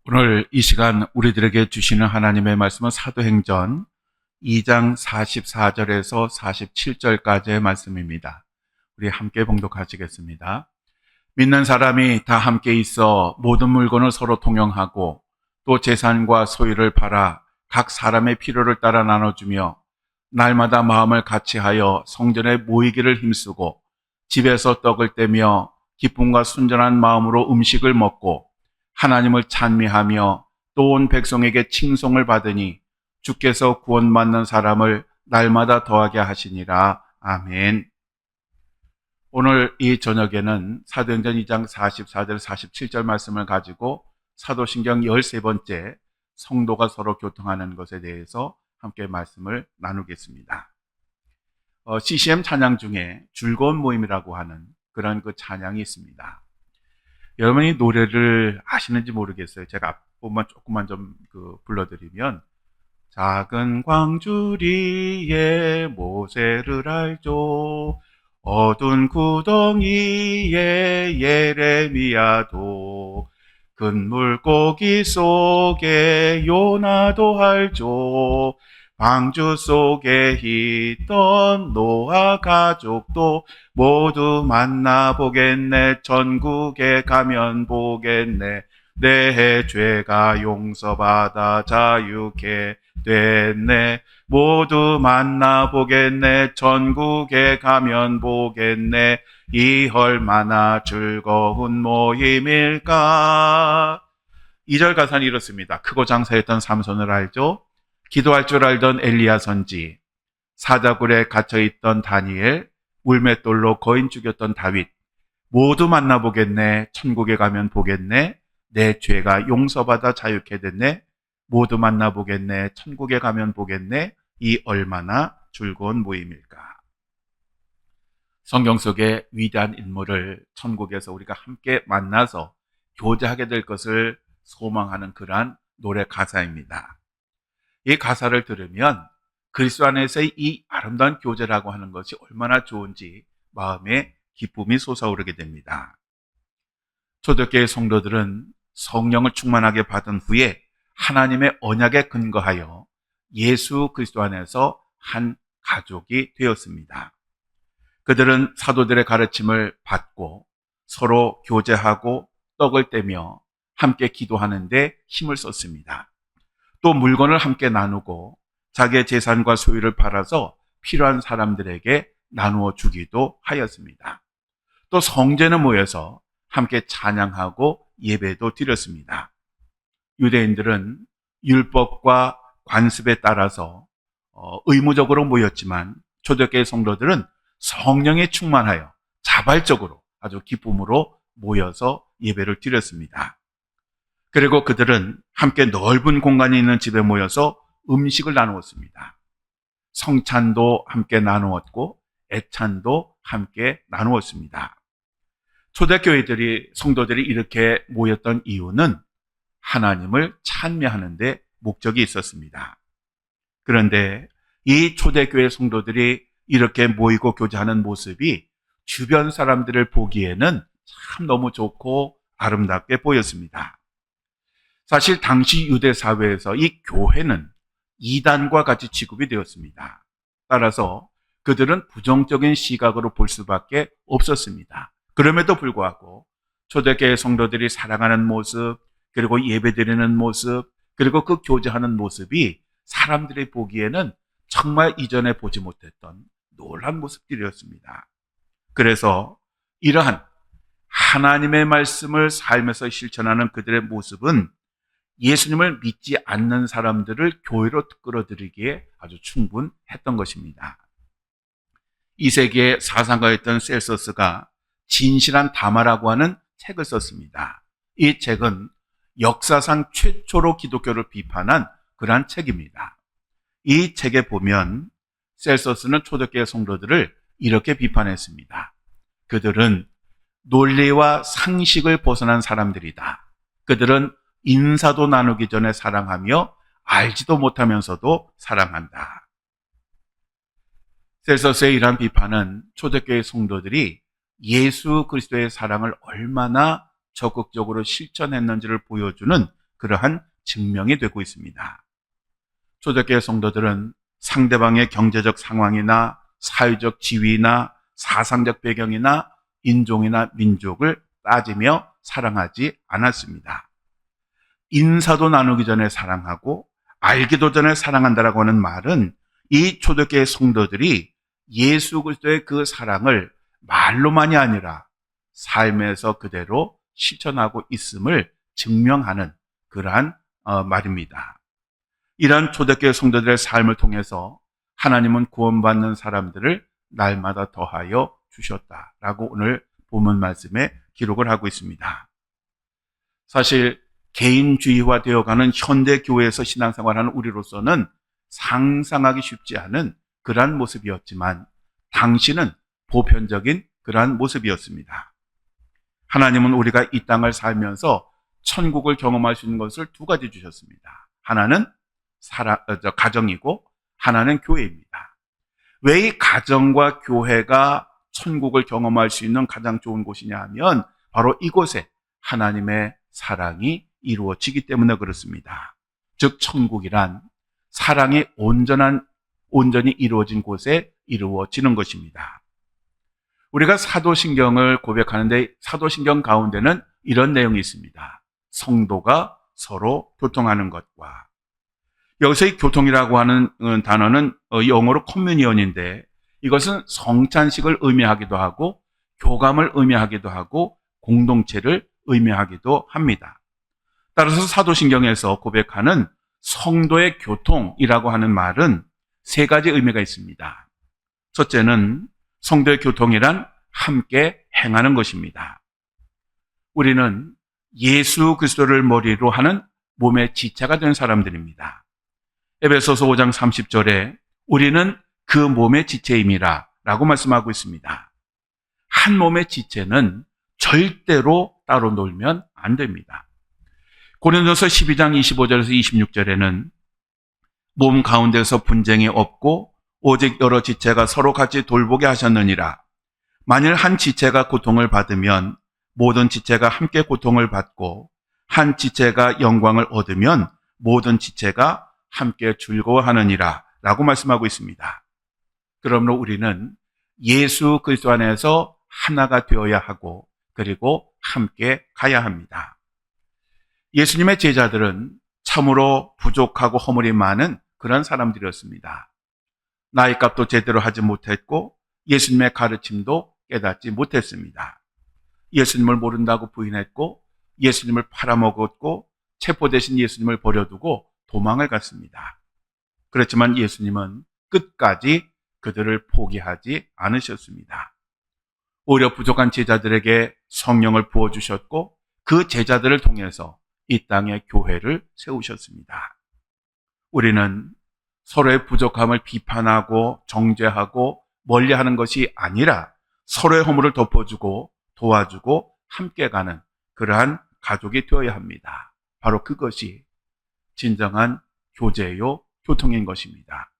오늘 이 시간 우리들에게 주시는 하나님의 말씀은 사도행전 2장 44절에서 47절까지의 말씀입니다. 우리 함께 봉독하시겠습니다. 믿는 사람이 다 함께 있어 모든 물건을 서로 통용하고 또 재산과 소유를 팔아 각 사람의 필요를 따라 나눠주며 날마다 마음을 같이하여 성전에 모이기를 힘쓰고 집에서 떡을 떼며 기쁨과 순전한 마음으로 음식을 먹고 하나님을 찬미하며 또 온 백성에게 칭송을 받으니 주께서 구원받는 사람을 날마다 더하게 하시니라. 아멘. 오늘 이 저녁에는 사도행전 2장 44절 47절 말씀을 가지고 사도신경 13번째 성도가 서로 교통하는 것에 대해서 함께 말씀을 나누겠습니다. CCM 찬양 중에 즐거운 모임이라고 하는 그런 그 찬양이 있습니다. 여러분이 노래를 아시는지 모르겠어요. 제가 앞부분만 조금만 좀 불러드리면, 작은 광주리에 모세를 알죠. 어두운 구덩이에 예레미야도, 큰 물고기 속에 요나도 알죠. 방주 속에 있던 노아 가족도 모두 만나보겠네. 천국에 가면 보겠네. 내 죄가 용서받아 자유케 됐네. 모두 만나보겠네. 천국에 가면 보겠네. 이 얼마나 즐거운 모임일까. 2절 가사는 이렇습니다. 크고 장사했던 삼손을 알죠? 기도할 줄 알던 엘리야 선지, 사자굴에 갇혀있던 다니엘, 물맷돌로 거인 죽였던 다윗, 모두 만나보겠네. 천국에 가면 보겠네. 내 죄가 용서받아 자유케 됐네. 모두 만나보겠네. 천국에 가면 보겠네. 이 얼마나 즐거운 모임일까. 성경 속의 위대한 인물을 천국에서 우리가 함께 만나서 교제하게 될 것을 소망하는 그러한 노래 가사입니다. 이 가사를 들으면 그리스도 안에서의 이 아름다운 교제라고 하는 것이 얼마나 좋은지 마음에 기쁨이 솟아오르게 됩니다. 초대교회 성도들은 성령을 충만하게 받은 후에 하나님의 언약에 근거하여 예수 그리스도 안에서 한 가족이 되었습니다. 그들은 사도들의 가르침을 받고 서로 교제하고 떡을 떼며 함께 기도하는데 힘을 썼습니다. 또 물건을 함께 나누고 자기의 재산과 소유를 팔아서 필요한 사람들에게 나누어 주기도 하였습니다. 또 성전에 모여서 함께 찬양하고 예배도 드렸습니다. 유대인들은 율법과 관습에 따라서 의무적으로 모였지만 초대교회 성도들은 성령에 충만하여 자발적으로 아주 기쁨으로 모여서 예배를 드렸습니다. 그리고 그들은 함께 넓은 공간이 있는 집에 모여서 음식을 나누었습니다. 성찬도 함께 나누었고 애찬도 함께 나누었습니다. 초대교회들이 성도들이 이렇게 모였던 이유는 하나님을 찬미하는 데 목적이 있었습니다. 그런데 이 초대교회 성도들이 이렇게 모이고 교제하는 모습이 주변 사람들을 보기에는 참 너무 좋고 아름답게 보였습니다. 사실 당시 유대 사회에서 이 교회는 이단과 같이 취급이 되었습니다. 따라서 그들은 부정적인 시각으로 볼 수밖에 없었습니다. 그럼에도 불구하고 초대교회 성도들이 사랑하는 모습, 그리고 예배드리는 모습, 그리고 그 교제하는 모습이 사람들이 보기에는 정말 이전에 보지 못했던 놀란 모습들이었습니다. 그래서 이러한 하나님의 말씀을 삶에서 실천하는 그들의 모습은 예수님을 믿지 않는 사람들을 교회로 끌어들이기에 아주 충분했던 것입니다. 이 세계의 사상가였던 셀서스가 진실한 담화라고 하는 책을 썼습니다. 이 책은 역사상 최초로 기독교를 비판한 그러한 책입니다. 이 책에 보면 셀서스는 초대교회 성도들을 이렇게 비판했습니다. 그들은 논리와 상식을 벗어난 사람들이다. 그들은 인사도 나누기 전에 사랑하며 알지도 못하면서도 사랑한다. 셀서스의 이러한 비판은 초대교회 성도들이 예수 그리스도의 사랑을 얼마나 적극적으로 실천했는지를 보여주는 그러한 증명이 되고 있습니다. 초대교회 성도들은 상대방의 경제적 상황이나 사회적 지위나 사상적 배경이나 인종이나 민족을 따지며 사랑하지 않았습니다. 인사도 나누기 전에 사랑하고 알기도 전에 사랑한다라고 하는 말은 이 초대교회 성도들이 예수 그리스도의 그 사랑을 말로만이 아니라 삶에서 그대로 실천하고 있음을 증명하는 그러한 말입니다. 이러한 초대교회 성도들의 삶을 통해서 하나님은 구원받는 사람들을 날마다 더하여 주셨다라고 오늘 본문 말씀에 기록을 하고 있습니다. 사실 개인주의화 되어가는 현대교회에서 신앙생활하는 우리로서는 상상하기 쉽지 않은 그러한 모습이었지만 당시는 보편적인 그러한 모습이었습니다. 하나님은 우리가 이 땅을 살면서 천국을 경험할 수 있는 것을 두 가지 주셨습니다. 하나는 가정이고 하나는 교회입니다. 왜 이 가정과 교회가 천국을 경험할 수 있는 가장 좋은 곳이냐 하면 바로 이곳에 하나님의 사랑이 이루어지기 때문에 그렇습니다. 즉 천국이란 사랑이 온전히 이루어진 곳에 이루어지는 것입니다. 우리가 사도신경을 고백하는데 사도신경 가운데는 이런 내용이 있습니다. 성도가 서로 교통하는 것과, 여기서 이 교통이라고 하는 단어는 영어로 커뮤니언인데 이것은 성찬식을 의미하기도 하고 교감을 의미하기도 하고 공동체를 의미하기도 합니다. 따라서 사도신경에서 고백하는 성도의 교통이라고 하는 말은 세 가지 의미가 있습니다. 첫째는 성도의 교통이란 함께 행하는 것입니다. 우리는 예수 그리스도를 머리로 하는 몸의 지체가 된 사람들입니다. 에베소서 5장 30절에 우리는 그 몸의 지체임이라 라고 말씀하고 있습니다. 한 몸의 지체는 절대로 따로 놀면 안 됩니다. 고린도서 12장 25절에서 26절에는 몸 가운데서 분쟁이 없고 오직 여러 지체가 서로 같이 돌보게 하셨느니라. 만일 한 지체가 고통을 받으면 모든 지체가 함께 고통을 받고 한 지체가 영광을 얻으면 모든 지체가 함께 즐거워하느니라 라고 말씀하고 있습니다. 그러므로 우리는 예수 그리스도 안에서 하나가 되어야 하고 그리고 함께 가야 합니다. 예수님의 제자들은 참으로 부족하고 허물이 많은 그런 사람들이었습니다. 나이값도 제대로 하지 못했고 예수님의 가르침도 깨닫지 못했습니다. 예수님을 모른다고 부인했고 예수님을 팔아먹었고 체포 대신 예수님을 버려두고 도망을 갔습니다. 그렇지만 예수님은 끝까지 그들을 포기하지 않으셨습니다. 오히려 부족한 제자들에게 성령을 부어주셨고 그 제자들을 통해서 이 땅에 교회를 세우셨습니다. 우리는 서로의 부족함을 비판하고 정죄하고 멀리하는 것이 아니라 서로의 허물을 덮어주고 도와주고 함께 가는 그러한 가족이 되어야 합니다. 바로 그것이 진정한 교제요 교통인 것입니다.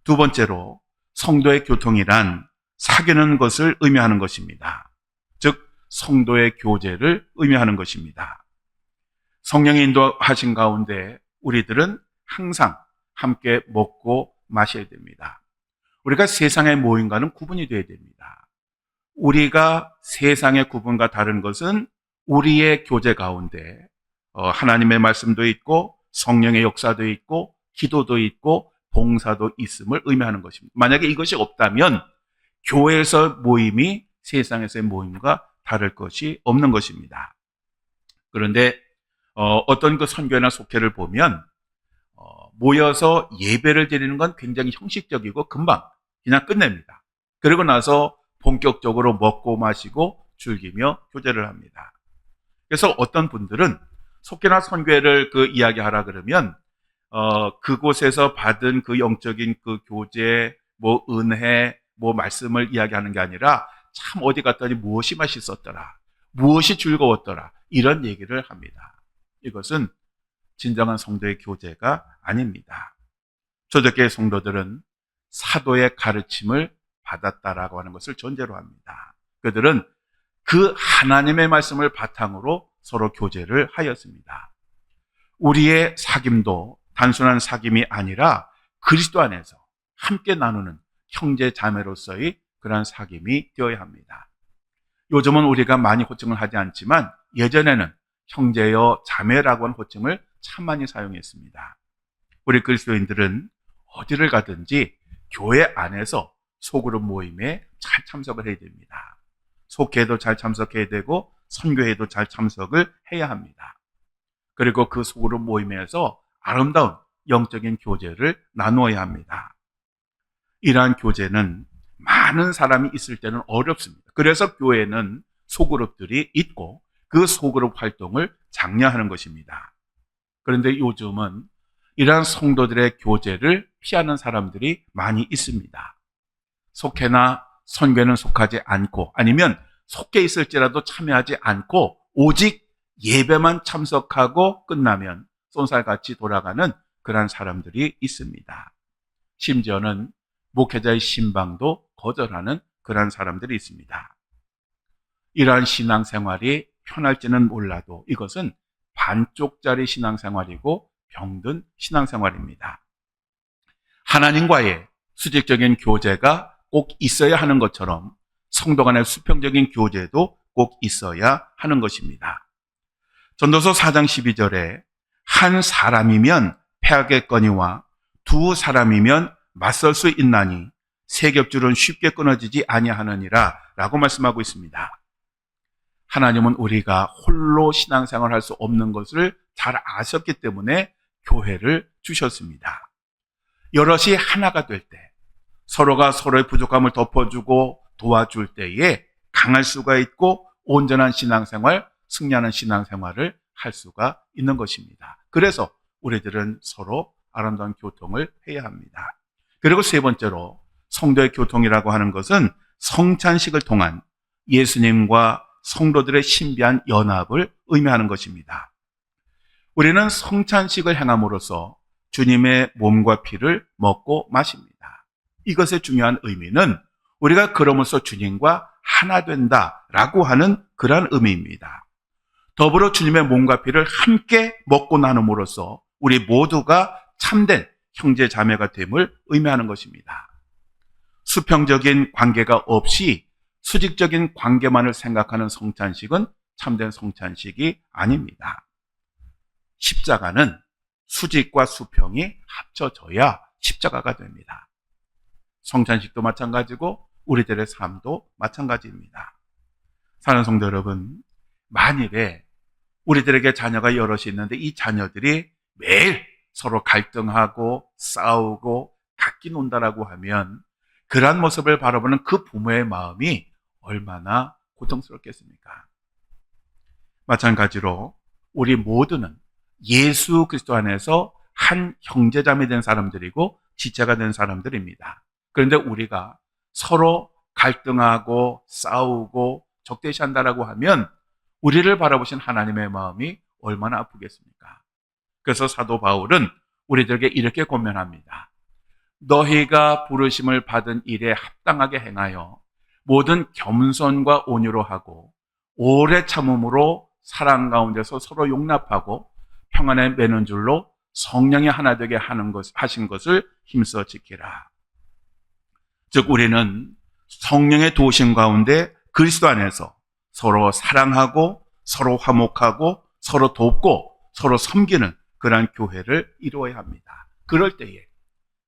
두 번째로 성도의 교통이란 사귀는 것을 의미하는 것입니다. 즉 성도의 교제를 의미하는 것입니다. 성령의 인도하신 가운데 우리들은 항상 함께 먹고 마셔야 됩니다. 우리가 세상의 모임과는 구분이 되어야 됩니다. 우리가 세상의 구분과 다른 것은 우리의 교제 가운데 하나님의 말씀도 있고 성령의 역사도 있고 기도도 있고 봉사도 있음을 의미하는 것입니다. 만약에 이것이 없다면 교회에서 모임이 세상에서의 모임과 다를 것이 없는 것입니다. 그런데 어떤 그 선교나 속회를 보면 모여서 예배를 드리는 건 굉장히 형식적이고 금방 그냥 끝냅니다. 그리고 나서 본격적으로 먹고 마시고 즐기며 교제를 합니다. 그래서 어떤 분들은 속회나 선교회를 이야기하라 그러면 그곳에서 받은 그 영적인 그 교제, 은혜, 말씀을 이야기하는 게 아니라 참 어디 갔더니 무엇이 맛있었더라, 무엇이 즐거웠더라 이런 얘기를 합니다. 이것은 진정한 성도의 교제가 아닙니다. 초대교회 성도들은 사도의 가르침을 받았다라고 하는 것을 전제로 합니다. 그들은 그 하나님의 말씀을 바탕으로 서로 교제를 하였습니다. 우리의 사귐도 단순한 사귐이 아니라 그리스도 안에서 함께 나누는 형제 자매로서의 그러한 사귐이 되어야 합니다. 요즘은 우리가 많이 호칭을 하지 않지만 예전에는 형제여 자매라고 하는 호칭을 참 많이 사용했습니다. 우리 그리스도인들은 어디를 가든지 교회 안에서 소그룹 모임에 잘 참석을 해야 됩니다. 속회도 잘 참석해야 되고 선교회도 잘 참석을 해야 합니다. 그리고 그 소그룹 모임에서 아름다운 영적인 교제를 나누어야 합니다. 이러한 교제는 많은 사람이 있을 때는 어렵습니다. 그래서 교회는 소그룹들이 있고 그 소그룹 활동을 장려하는 것입니다. 그런데 요즘은 이러한 성도들의 교제를 피하는 사람들이 많이 있습니다. 속회나 선교회는 속하지 않고 아니면 속해 있을지라도 참여하지 않고 오직 예배만 참석하고 끝나면 쏜살같이 돌아가는 그러한 사람들이 있습니다. 심지어는 목회자의 신방도 거절하는 그러한 사람들이 있습니다. 이러한 신앙생활이 편할지는 몰라도 이것은 반쪽짜리 신앙생활이고 병든 신앙생활입니다. 하나님과의 수직적인 교제가 꼭 있어야 하는 것처럼 성도 간의 수평적인 교제도 꼭 있어야 하는 것입니다. 전도서 4장 12절에 한 사람이면 패하겠거니와 두 사람이면 맞설 수 있나니 세 겹줄은 쉽게 끊어지지 아니하느니라 라고 말씀하고 있습니다. 하나님은 우리가 홀로 신앙생활을 할 수 없는 것을 잘 아셨기 때문에 교회를 주셨습니다. 여럿이 하나가 될 때 서로가 서로의 부족함을 덮어주고 도와줄 때에 강할 수가 있고 온전한 신앙생활, 승리하는 신앙생활을 할 수가 있는 것입니다. 그래서 우리들은 서로 아름다운 교통을 해야 합니다. 그리고 세 번째로 성도의 교통이라고 하는 것은 성찬식을 통한 예수님과 성도들의 신비한 연합을 의미하는 것입니다. 우리는 성찬식을 행함으로써 주님의 몸과 피를 먹고 마십니다. 이것의 중요한 의미는 우리가 그럼으로써 주님과 하나 된다라고 하는 그러한 의미입니다. 더불어 주님의 몸과 피를 함께 먹고 나눔으로써 우리 모두가 참된 형제 자매가 됨을 의미하는 것입니다. 수평적인 관계가 없이 수직적인 관계만을 생각하는 성찬식은 참된 성찬식이 아닙니다. 십자가는 수직과 수평이 합쳐져야 십자가가 됩니다. 성찬식도 마찬가지고 우리들의 삶도 마찬가지입니다. 사랑하는 성도 여러분, 만일에 우리들에게 자녀가 여럿이 있는데 이 자녀들이 매일 서로 갈등하고 싸우고 각기 논다라고 하면 그러한 모습을 바라보는 그 부모의 마음이 얼마나 고통스럽겠습니까? 마찬가지로 우리 모두는 예수 그리스도 안에서 한 형제자매 된 사람들이고 지체가 된 사람들입니다. 그런데 우리가 서로 갈등하고 싸우고 적대시한다라고 하면 우리를 바라보신 하나님의 마음이 얼마나 아프겠습니까? 그래서 사도 바울은 우리들에게 이렇게 권면합니다. 너희가 부르심을 받은 일에 합당하게 행하여 모든 겸손과 온유로 하고 오래 참음으로 사랑 가운데서 서로 용납하고 평안에 매는 줄로 성령이 하나 되게 하신 것을 힘써 지키라. 즉 우리는 성령의 도우심 가운데 그리스도 안에서 서로 사랑하고 서로 화목하고 서로 돕고 서로 섬기는 그러한 교회를 이루어야 합니다. 그럴 때에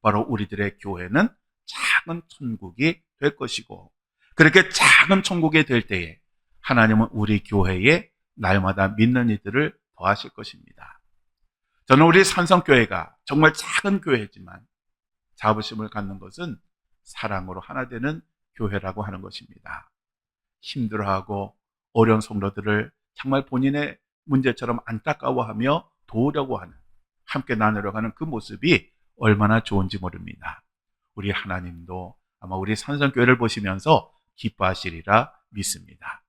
바로 우리들의 교회는 작은 천국이 될 것이고 그렇게 작은 천국이 될 때에 하나님은 우리 교회에 날마다 믿는 이들을 더하실 것입니다. 저는 우리 산성교회가 정말 작은 교회지만 자부심을 갖는 것은 사랑으로 하나 되는 교회라고 하는 것입니다. 힘들어하고 어려운 성도들을 정말 본인의 문제처럼 안타까워하며 도우려고 하는, 함께 나누려고 하는 그 모습이 얼마나 좋은지 모릅니다. 우리 하나님도 아마 우리 산성교회를 보시면서 기뻐하시리라 믿습니다.